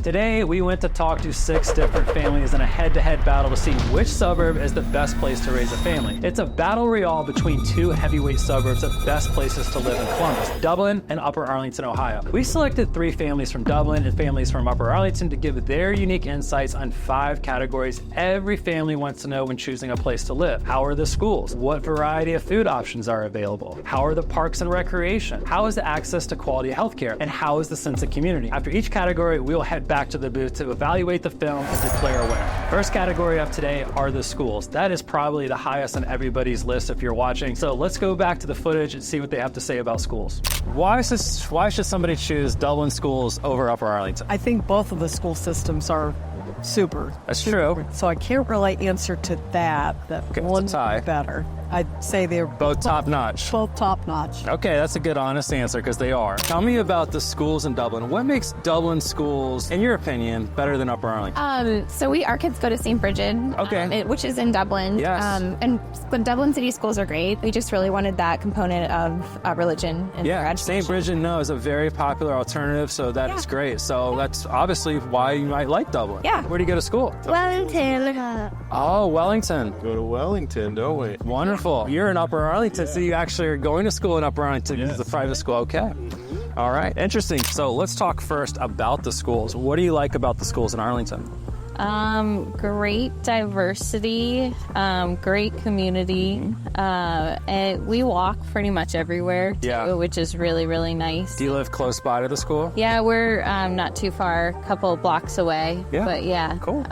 Today, we went to talk to 6 different families in a head-to-head battle to see which suburb is the best place to raise a family. It's a battle royale between 2 heavyweight suburbs of best places to live in Columbus, Dublin and Upper Arlington, Ohio. We selected 3 families from Dublin and families from Upper Arlington to give their unique insights on 5 categories every family wants to know when choosing a place to live. How are the schools? What variety of food options are available? How are the parks and recreation? How is the access to quality healthcare? And how is the sense of community? After each category, we will head back to the booth to evaluate the film and declare a winner. First category of today are the schools. That is probably the highest on everybody's list if you're watching. So let's go back to the footage and see what they have to say about schools. Why should somebody choose Dublin schools over Upper Arlington? I think both of the school systems are super. That's true. So I can't really answer to that. Okay, one's tie. better. I'd say they're both top-notch. Both top-notch. Okay, that's a good, honest answer, because they are. Tell me about the schools in Dublin. What makes Dublin schools, in your opinion, better than Upper Arlington? So our kids go to St. Bridget, which is in Dublin. Yes. But Dublin city schools are great. We just really wanted that component of religion in our education. St. Bridget, is a very popular alternative, so that is great. So that's obviously why you might like Dublin. Yeah. Where do you go to school? Wellington. Oh, Wellington. Go to Wellington, don't we? Wonderful. You're in Upper Arlington, so you actually are going to school in Upper Arlington because it's a private school. Okay. All right. Interesting. So let's talk first about the schools. What do you like about the schools in Arlington? Great diversity, great community. And we walk pretty much everywhere too, which is really, really nice. Do you live close by to the school? Yeah, we're not too far, a couple blocks away. Yeah. But cool.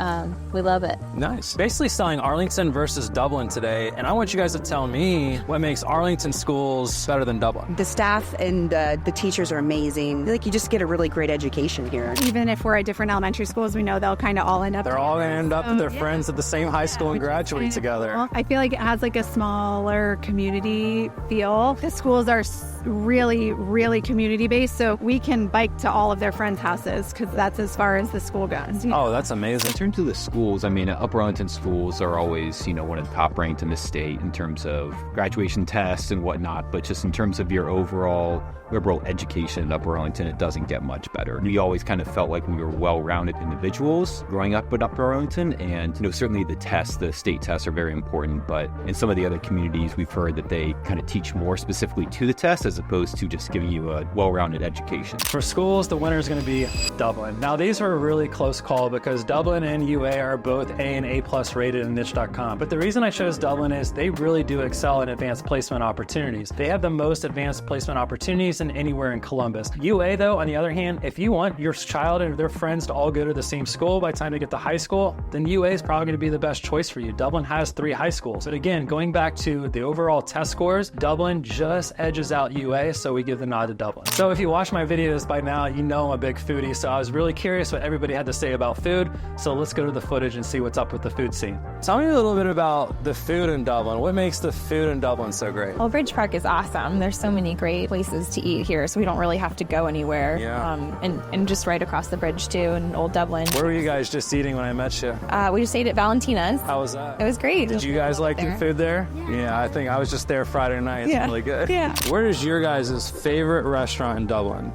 We love it. Nice. Basically selling Arlington versus Dublin today, and I want you guys to tell me what makes Arlington schools better than Dublin. The staff and the teachers are amazing. I feel like you just get a really great education here. Even if we're at different elementary schools, we know they'll kind of all end up. They're all going to end up with their friends at the same high school and graduate together. Well, I feel like it has like a smaller community feel. The schools are really, really community based, so we can bike to all of their friends' houses because that's as far as the school goes. Oh, that's amazing. In terms of the schools, I mean, Upper Arlington schools are always, one of the top ranked in the state in terms of graduation tests and whatnot, but just in terms of your overall liberal education at Upper Arlington, it doesn't get much better. We always kind of felt like we were well-rounded individuals growing up at Upper Arlington, and certainly the state tests are very important, but in some of the other communities, we've heard that they kind of teach more specifically to the test as opposed to just giving you a well-rounded education. For schools, the winner is going to be Dublin. Now, these are a really close call because Dublin and UA are both A and A+ rated in niche.com. But the reason I chose Dublin is they really do excel in advanced placement opportunities. They have the most advanced placement opportunities than anywhere in Columbus. UA, though, on the other hand, if you want your child and their friends to all go to the same school by the time they get to high school, then UA is probably going to be the best choice for you. Dublin has 3 high schools. But again, going back to the overall test scores, Dublin just edges out UA, so we give the nod to Dublin. So if you watch my videos by now, you know I'm a big foodie, so I was really curious what everybody had to say about food. So let's go to the footage and see what's up with the food scene. Tell me a little bit about the food in Dublin. What makes the food in Dublin so great? Well, Bridge Park is awesome. There's so many great places to eat here, so we don't really have to go anywhere. Yeah. And just right across the bridge too in Old Dublin. Where were you guys just eating when I met you? We just ate at Valentina's. How was that? It was great. Did you guys like the food there? Yeah, I think I was just there Friday night. It's really good. Yeah. Where is your guys' favorite restaurant in Dublin?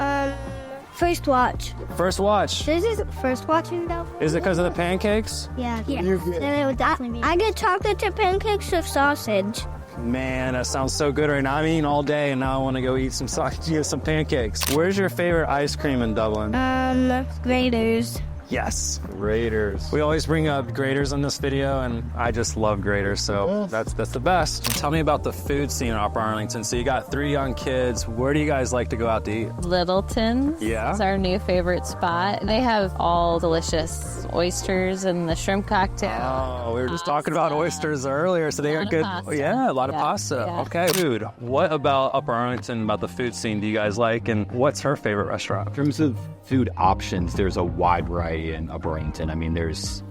First Watch. First Watch. This is First Watch in Dublin. Is it because of the pancakes? Yeah. I get chocolate chip pancakes with sausage. Man, that sounds so good right now. I'm eating all day, and now I want to go eat some pancakes. Where's your favorite ice cream in Dublin? Graders. Yes. Raiders. We always bring up Graders in this video, and I just love Graders, so that's the best. Tell me about the food scene in Upper Arlington. So you got 3 young kids. Where do you guys like to go out to eat? Littleton's. Yeah. It's our new favorite spot. They have all delicious oysters and the shrimp cocktail. Oh, we were just talking about oysters earlier, so they got good. Yeah, a lot of pasta. Yeah. Okay. Food. What about Upper Arlington, about the food scene do you guys like, and what's her favorite restaurant? In terms of food options, there's a wide variety in Upper Arlington. I mean, there's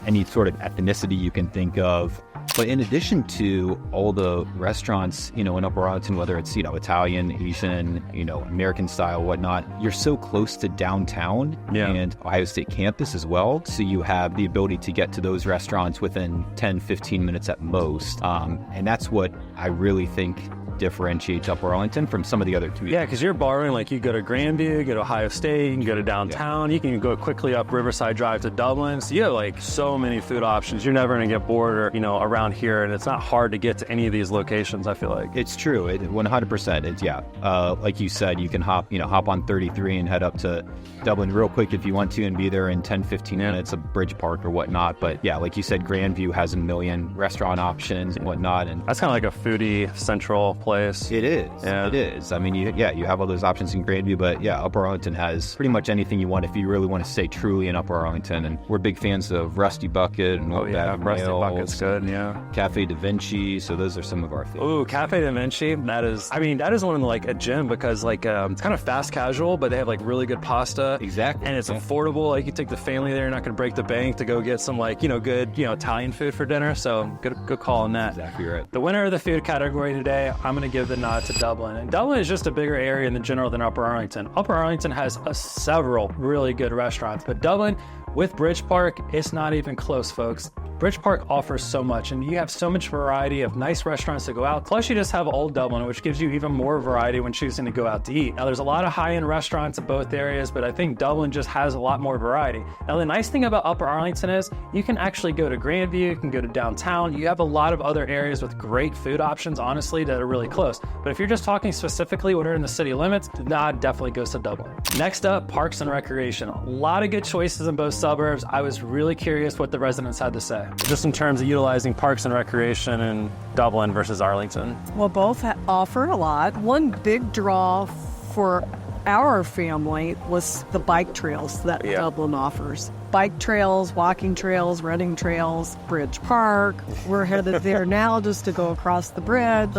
any sort of ethnicity you can think of. But in addition to all the restaurants, in Upper Arlington, whether it's, Italian, Asian, American style, whatnot, you're so close to downtown and Ohio State campus as well. So you have the ability to get to those restaurants within 10, 15 minutes at most. And that's what I really think differentiates Upper Arlington from some of the other communities. Yeah, because you're borrowing, like you go to Grandview, you go to Ohio State, you can go to downtown, you can go quickly up Riverside Drive to Dublin. So you have like so many food options. You're never going to get bored or, around here. And it's not hard to get to any of these locations, I feel like. It's true. 100%. It's, like you said, you can hop on 33 and head up to Dublin real quick if you want to and be there in 10, 15 minutes of Bridge Park or whatnot. But yeah, like you said, Grandview has a million restaurant options and whatnot. And that's kind of like a foodie central place. It is. Yeah. It is. I mean, you have all those options in Grandview, but yeah, Upper Arlington has pretty much anything you want if you really want to stay truly in Upper Arlington. And we're big fans of Rusty Bucket and Rusty Bucket's good, yeah. Cafe Da Vinci. So those are some of our favorites. Ooh, Cafe Da Vinci. That is one like a gym because like it's kind of fast casual, but they have like really good pasta. Exactly. And it's affordable. Like you take the family there, you're not going to break the bank to go get some like, good, Italian food for dinner. So good call on that. Exactly right. The winner of the food category today, I'm going to give the nod to Dublin. And Dublin is just a bigger area in general than Upper Arlington. Upper Arlington has several really good restaurants, but Dublin, with Bridge Park, it's not even close, folks. Bridge Park offers so much, and you have so much variety of nice restaurants to go out. Plus, you just have Old Dublin, which gives you even more variety when choosing to go out to eat. Now, there's a lot of high-end restaurants in both areas, but I think Dublin just has a lot more variety. Now, the nice thing about Upper Arlington is you can actually go to Grandview, you can go to downtown. You have a lot of other areas with great food options, honestly, that are really close. But if you're just talking specifically when you're in the city limits, the nod definitely goes to Dublin. Next up, parks and recreation. A lot of good choices in both suburbs. I was really curious what the residents had to say, just in terms of utilizing parks and recreation in Dublin versus Arlington. Well, both offer a lot. One big draw for our family was the bike trails that Dublin offers. Bike trails, walking trails, running trails, Bridge Park. We're headed there now just to go across the bridge.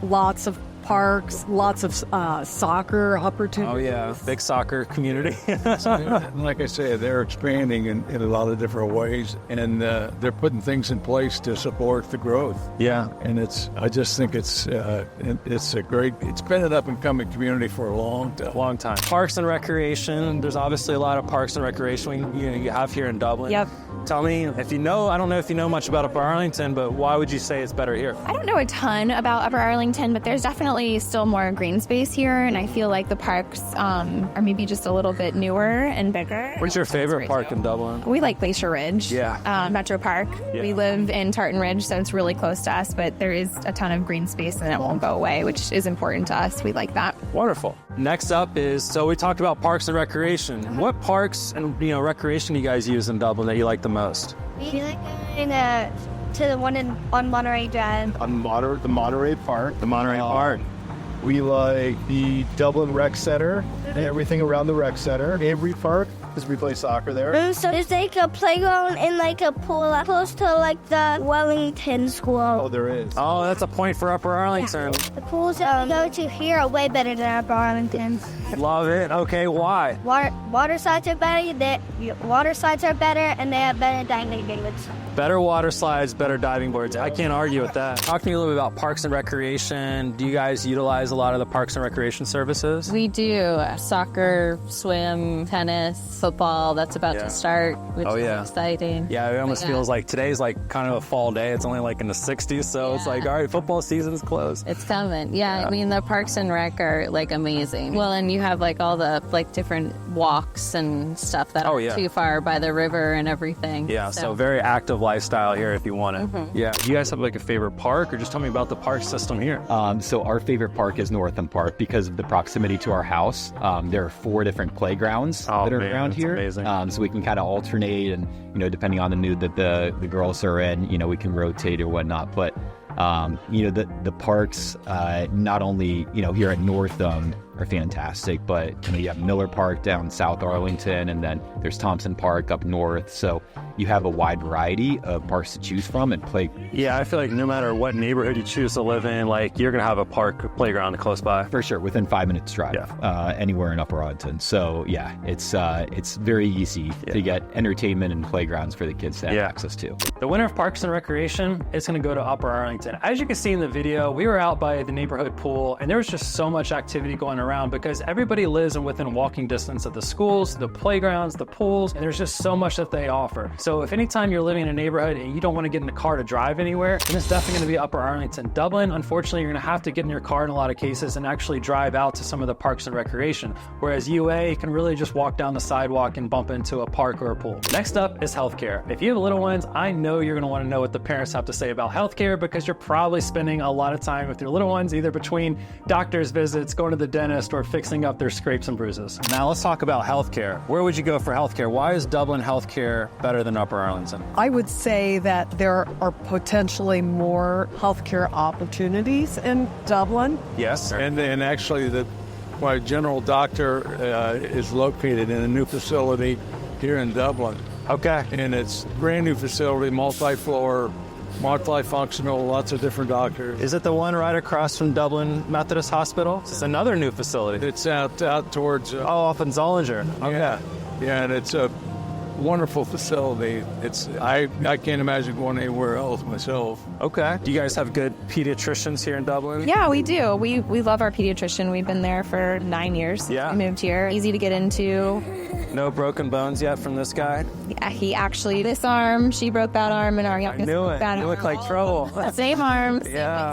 Lots of parks, lots of soccer opportunities. Oh yeah, big soccer community. Like I say, they're expanding in a lot of different ways, and they're putting things in place to support the growth. Yeah, and I just think it's a great. It's been an up and coming community for a long time. Parks and recreation. There's obviously a lot of parks and recreation you have here in Dublin. Yep. Tell me if you know. I don't know if you know much about Upper Arlington, but why would you say it's better here? I don't know a ton about Upper Arlington, but there's definitely still more green space here, and I feel like the parks are maybe just a little bit newer and bigger. What's your favorite park in Dublin? We like Glacier Ridge. Yeah. Metro Park. Yeah. We live in Tartan Ridge, so it's really close to us, but there is a ton of green space and it won't go away, which is important to us. We like that. Wonderful. Next up is, so we talked about parks and recreation. What parks and recreation do you guys use in Dublin that you like the most? We like going to the one on Monterey Drive. The Monterey Park. The Monterey Park. We like the Dublin Rec Center and everything around the rec center. Avery Park, because we play soccer there. So there's like a playground and like a pool close to like the Wellington School. Oh, there is. Oh, that's a point for Upper Arlington. Yeah. The pools that we go to here are way better than Upper Arlington. Love it. Okay, why? Water slides are better, and they have better diving boards. Better water slides, better diving boards. I can't argue with that. Talk to me a little bit about parks and recreation. Do you guys utilize a lot of the parks and recreation services? We do. Soccer, swim, tennis, football. That's about to start, which is exciting. Yeah, it almost feels like today's like kind of a fall day. It's only like in the 60s, so it's like, all right, football season's closed. It's coming. Yeah, I mean, the parks and rec are like amazing. Well, and you have like all the like different walks and stuff that aren't too far by the river and everything. Yeah, so very active lifestyle here if you want it. Mm-hmm. Yeah. Do you guys have like a favorite park, or just tell me about the park system here? So our favorite park is Northam Park because of the proximity to our house. There are 4 different playgrounds that are around here. Amazing. So we can kind of alternate, and depending on the mood that the girls are in, we can rotate or whatnot. But the parks, not only here at Northam, are fantastic, but you have Miller Park down South Arlington, and then there's Thompson Park up north. So you have a wide variety of parks to choose from and play. Yeah, I feel like no matter what neighborhood you choose to live in, like you're gonna have a park playground close by. For sure, within 5 minutes drive, anywhere in Upper Arlington. So yeah, it's very easy to get entertainment and playgrounds for the kids to have access to. The winner of Parks and Recreation is gonna go to Upper Arlington. As you can see in the video, we were out by the neighborhood pool, and there was just so much activity going around because everybody lives within walking distance of the schools, the playgrounds, the pools, and there's just so much that they offer. So if anytime you're living in a neighborhood and you don't want to get in a car to drive anywhere, then it's definitely going to be Upper Arlington. Dublin, unfortunately, you're going to have to get in your car in a lot of cases and actually drive out to some of the parks and recreation, whereas UA, you can really just walk down the sidewalk and bump into a park or a pool. Next up is healthcare. If you have little ones, I know you're going to want to know what the parents have to say about healthcare because you're probably spending a lot of time with your little ones, either between doctor's visits, going to the dentist, or fixing up their scrapes and bruises. Now let's talk about healthcare. Where would you go for healthcare? Why is Dublin healthcare better than Upper Arlington? I would say that there are potentially more healthcare opportunities in Dublin. Yes. And actually, my general doctor is located in a new facility here in Dublin. Okay. And it's a brand new facility, multi-floor, multifunctional, lots of different doctors. Is it the one right across from Dublin Methodist Hospital? It's another new facility. It's out towards... off in Zollinger. Okay. Yeah, and it's a wonderful facility. I can't imagine going anywhere else myself. Okay. Do you guys have good pediatricians here in Dublin? Yeah, we do. We love our pediatrician. We've been there for 9 years since we moved here. Easy to get into. No broken bones yet from this guy? Yeah, he actually, this arm, she broke that arm, and our youngest broke that arm. You look like trouble. Same arms,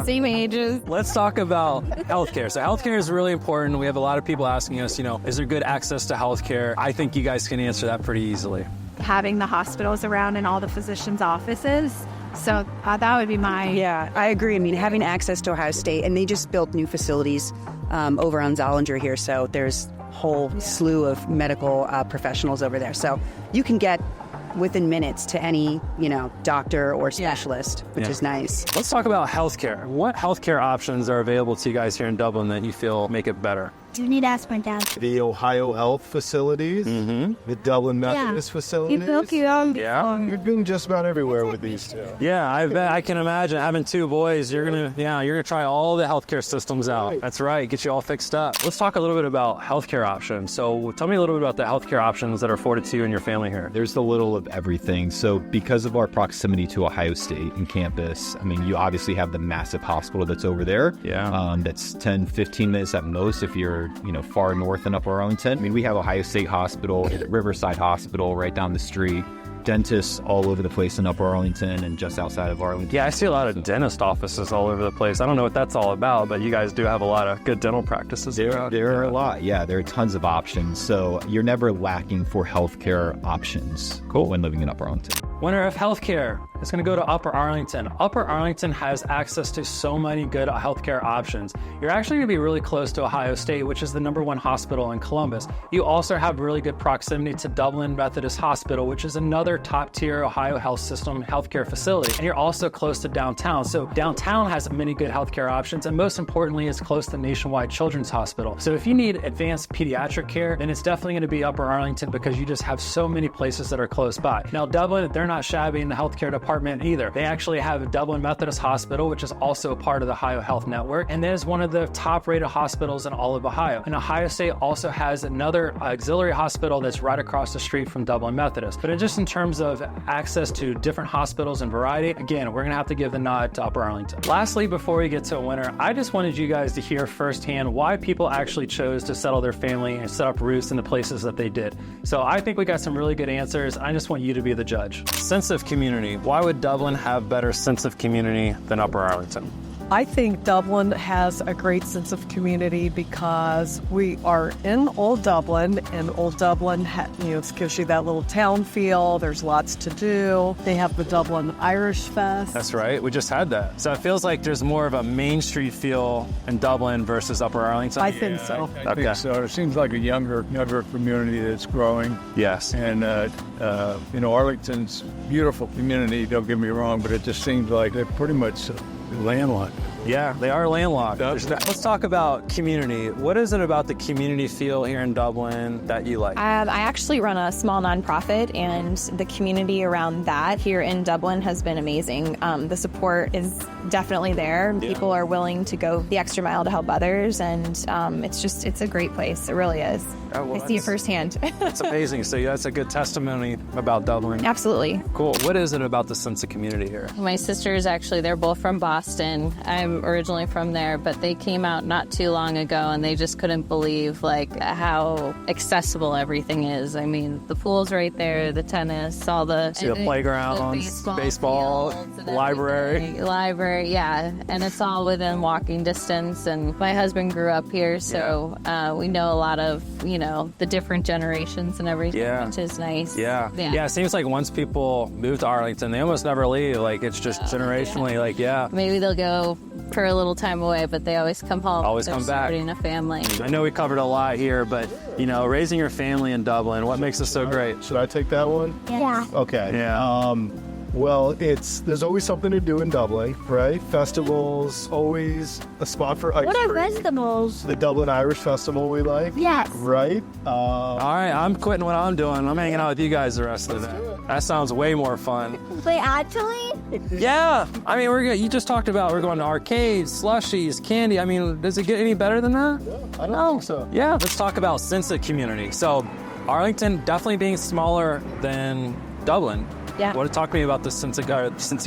same ages. Let's talk about healthcare. So healthcare is really important. We have a lot of people asking us, is there good access to healthcare? I think you guys can answer that pretty easily. Having the hospitals around and all the physicians' offices. So that would be my... Yeah, I agree. I mean, having access to Ohio State, and they just built new facilities over on Zollinger here, so there's a whole slew of medical professionals over there. So you can get within minutes to any, doctor or specialist, which is nice. Let's talk about healthcare. What healthcare options are available to you guys here in Dublin that you feel make it better? You need to ask my dad. The Ohio Health facilities, the Dublin Methodist facilities. You're doing just about everywhere with these two. Yeah, I can imagine having two boys. You're gonna try all the healthcare systems out. That's right, get you all fixed up. Let's talk a little bit about healthcare options. So tell me a little bit about the healthcare options that are afforded to you and your family here. There's a little of everything. So because of our proximity to Ohio State and campus, you obviously have the massive hospital that's over there. Yeah. That's 10, 15 minutes at most if you're far north in Upper Arlington. We have Ohio State Hospital, Riverside Hospital right down the street. Dentists all over the place in Upper Arlington and just outside of Arlington. Yeah, I see a lot of dentist offices all over the place. I don't know what that's all about, but you guys do have a lot of good dental practices. There are a lot. Yeah, there are tons of options. So you're never lacking for healthcare options when living in Upper Arlington. Winner of healthcare is going to go to Upper Arlington. Upper Arlington has access to so many good healthcare options. You're actually going to be really close to Ohio State, which is the #1 hospital in Columbus. You also have really good proximity to Dublin Methodist Hospital, which is another top-tier Ohio health system healthcare facility. And you're also close to downtown. So downtown has many good healthcare options, and most importantly, it's close to Nationwide Children's Hospital. So if you need advanced pediatric care, then it's definitely going to be Upper Arlington because you just have so many places that are close by. Now, Dublin, they're not shabby in the healthcare department either. They actually have a Dublin Methodist Hospital, which is also a part of the Ohio Health Network, and that is one of the top-rated hospitals in all of Ohio. And Ohio State also has another auxiliary hospital that's right across the street from Dublin Methodist. But just in terms of access to different hospitals and variety, again, we're going to have to give the nod to Upper Arlington. Lastly, before we get to a winner, I just wanted you guys to hear firsthand why people actually chose to settle their family and set up roots in the places that they did. So I think we got some really good answers. I just want you to be the judge. Sense of community. Why would Dublin have better sense of community than Upper Arlington? I think Dublin has a great sense of community because we are in Old Dublin, and Old Dublin gives you that little town feel. There's lots to do. They have the Dublin Irish Fest. That's right. We just had that. So it feels like there's more of a Main Street feel in Dublin versus Upper Arlington. I think so. I think so. It seems like a younger community that's growing. Yes. And, Arlington's beautiful community, don't get me wrong, but it just seems like they're pretty much landlocked. Yeah, they are landlocked. Let's talk about community. What is it about the community feel here in Dublin that you like? I actually run a small nonprofit, and the community around that here in Dublin has been amazing. The support is definitely there. Yeah. People are willing to go the extra mile to help others, and it's a great place. It really is. I see it firsthand. That's amazing. So that's a good testimony about Dublin. Absolutely. Cool. What is it about the sense of community here? My sisters, actually, they're both from Boston. I'm originally from there, but they came out not too long ago, and they just couldn't believe like how accessible everything is. I mean, the pool's right there, the tennis, all the playgrounds, baseball, library, yeah, and it's all within walking distance. And my husband grew up here, so we know a lot of the different generations and everything, which is nice. Yeah. It seems like once people move to Arlington, they almost never leave. Like it's just generationally, maybe they'll go for a little time away, but they always come home. Always come back. Starting a family. I know we covered a lot here, but raising your family in Dublin, what makes it so great? Should I take that one? Yeah. Okay. Yeah. Well, there's always something to do in Dublin, right? Festivals, always a spot for ice cream. What are vegetables? The Dublin Irish Festival we like. Yes. Right? All right, I'm quitting what I'm doing. I'm hanging out with you guys the rest of the day. That sounds way more fun. Wait, actually? Yeah. I mean, you just talked about we're going to arcades, slushies, candy. I mean, does it get any better than that? Yeah, I don't think so. Yeah. Let's talk about sense of community. So Arlington definitely being smaller than Dublin. Yeah. Talk to me about the sense of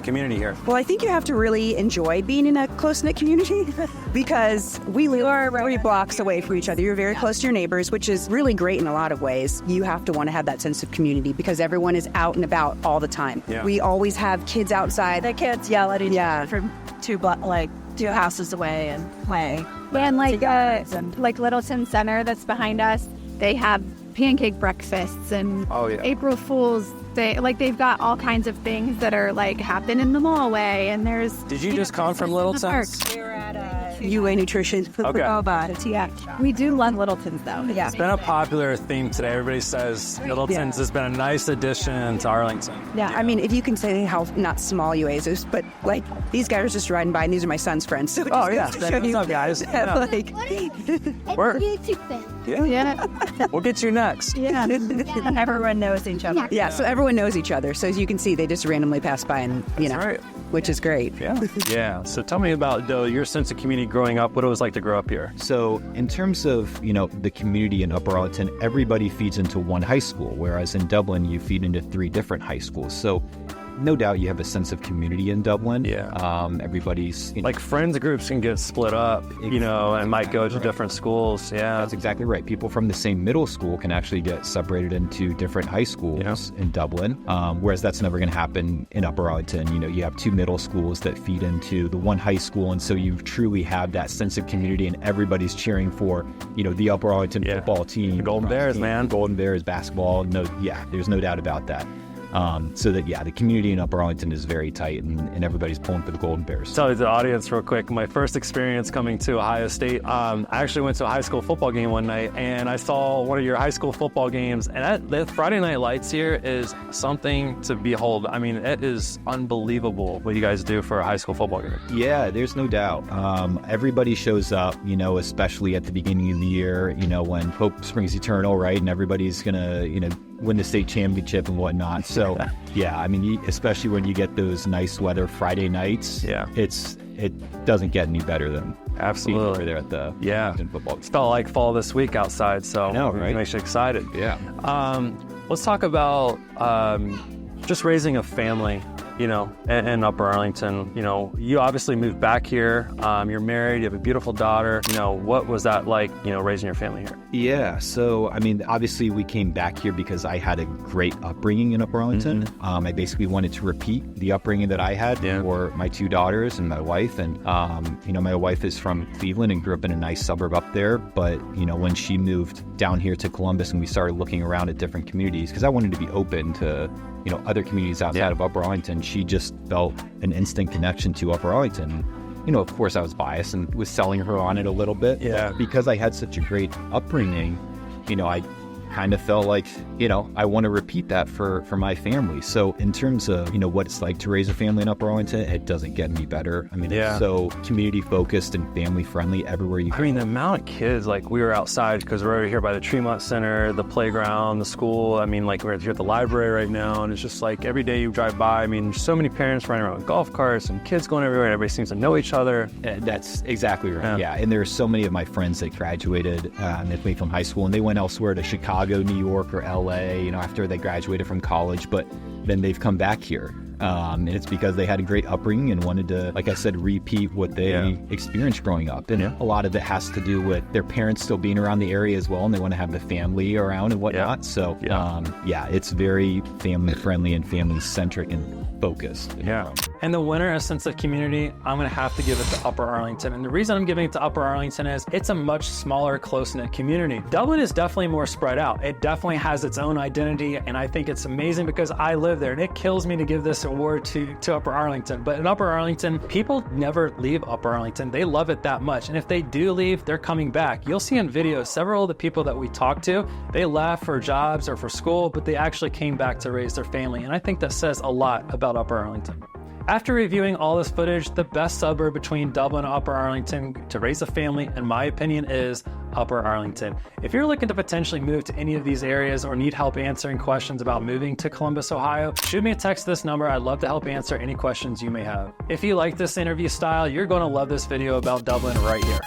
community here. Well, I think you have to really enjoy being in a close-knit community because we live 3 blocks away from each other. You're very close to your neighbors, which is really great in a lot of ways. You have to want to have that sense of community because everyone is out and about all the time. Yeah. We always have kids outside. The kids yell at each other from 2 houses away and play. And like Littleton Center that's behind us, they have pancake breakfasts and April Fool's. They've got all kinds of things that are happen in the hallway, and there's. Did you just come from Littleton? We're at UA Nutrition. Okay. We do love Littleton's though. Yeah. It's been a popular theme today. Everybody says Littleton's has been a nice addition to Arlington. Yeah, I mean, if you can say how not small UA's is, but these guys are just riding by, and these are my son's friends. So What's up, guys? Yeah. We're YouTube fan. Yeah. We'll get you next. Yeah. Everyone knows each other. Yeah, so everyone knows each other. So as you can see, they just randomly pass by, and right. Which is great. Yeah. Yeah. So tell me about your sense of community growing up. What it was like to grow up here. So in terms of the community in Upper Arlington, everybody feeds into one high school, whereas in Dublin you feed into 3 different high schools. So no doubt you have a sense of community in Dublin. Yeah. Everybody's friends groups can get split up, and might go to different schools. Yeah. That's exactly right. People from the same middle school can actually get separated into different high schools in Dublin, whereas that's never going to happen in Upper Arlington. You have 2 middle schools that feed into the one high school, and so you truly have that sense of community, and everybody's cheering for the Upper Arlington football team, the Golden Bears, man. Golden Bears basketball. There's no doubt about that. The community in Upper Arlington is very tight, and everybody's pulling for the Golden Bears. Tell the audience real quick, my first experience coming to Ohio State, I actually went to a high school football game one night, and I saw one of your high school football games, and the Friday Night Lights here is something to behold. I mean, it is unbelievable what you guys do for a high school football game. Yeah, there's no doubt. Everybody shows up, especially at the beginning of the year, when hope springs eternal, right? And everybody's going to, win the state championship and whatnot. So, especially when you get those nice weather Friday nights, it doesn't get any better than absolutely over there at the football. It felt like fall this week outside, so right? It makes you excited. Yeah. Let's talk about just raising a family. In Upper Arlington. You obviously moved back here. You're married. You have a beautiful daughter. What was that like, raising your family here? Yeah. So, obviously we came back here because I had a great upbringing in Upper Arlington. Mm-hmm. I basically wanted to repeat the upbringing that I had for my 2 daughters and my wife. And, my wife is from Cleveland and grew up in a nice suburb up there. But, when she moved down here to Columbus and we started looking around at different communities, because I wanted to be open to other communities outside of Upper Arlington, she just felt an instant connection to Upper Arlington. Of course I was biased and was selling her on it a little bit. Yeah. Because I had such a great upbringing, I kind of felt like, I want to repeat that for my family. So in terms of, what it's like to raise a family in Upper Arlington, it doesn't get any better. I mean, it's so community focused and family friendly everywhere you go. I mean, the amount of kids, like we were outside because we're over here by the Tremont Center, the playground, the school. I mean, like we're here at the library right now, and it's just like every day you drive by, I mean, so many parents running around with golf carts and kids going everywhere, and everybody seems to know each other. That's exactly right. Yeah. And there are so many of my friends that graduated from high school, and they went elsewhere to Chicago, New York, or LA, after they graduated from college, but then they've come back here. And it's because they had a great upbringing and wanted to, like I said, repeat what they experienced growing up. And a lot of it has to do with their parents still being around the area as well, and they want to have the family around and whatnot. So, it's very family-friendly and family-centric and focused. And the winner, a sense of community, I'm going to have to give it to Upper Arlington. And the reason I'm giving it to Upper Arlington is it's a much smaller, close-knit community. Dublin is definitely more spread out. It definitely has its own identity, and I think it's amazing because I live there, and it kills me to give this award to Upper Arlington. But in Upper Arlington, people never leave Upper Arlington. They love it that much. And if they do leave, they're coming back. You'll see in videos, several of the people that we talked to, they left for jobs or for school, but they actually came back to raise their family. And I think that says a lot about Upper Arlington. After reviewing all this footage, the best suburb between Dublin and Upper Arlington to raise a family, in my opinion, is Upper Arlington. If you're looking to potentially move to any of these areas or need help answering questions about moving to Columbus, Ohio, shoot me a text to this number. I'd love to help answer any questions you may have. If you like this interview style, you're going to love this video about Dublin right here.